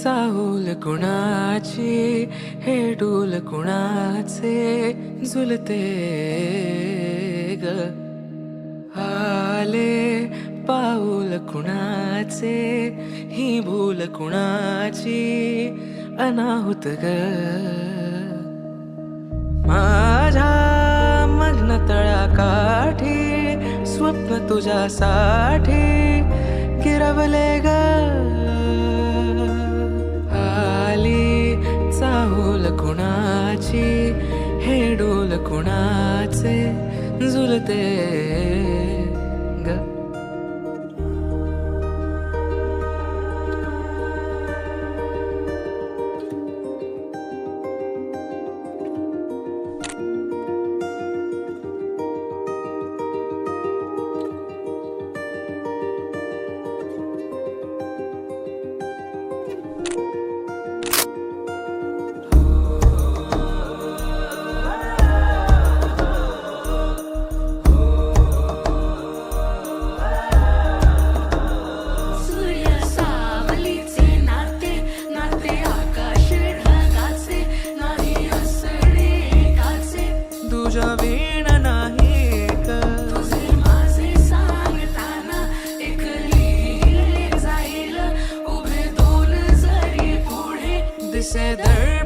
चाहूल कुणाची हे डूल कुणाचे झुलते ग आले पाऊल कुणाचे ही भूल कुणाची अनाहुत ग माझ्या मग्न तळाकाठी स्वप्न तुझ्यासाठी गिरवले ग आली चाहूल कुणाची हे डोल कुणाचे झुलते ग तुझ्या वीण नाही ग तुझे माझे सांगताना एक लिहिले जाईल उभे दोन जरी पुढे दिसे दर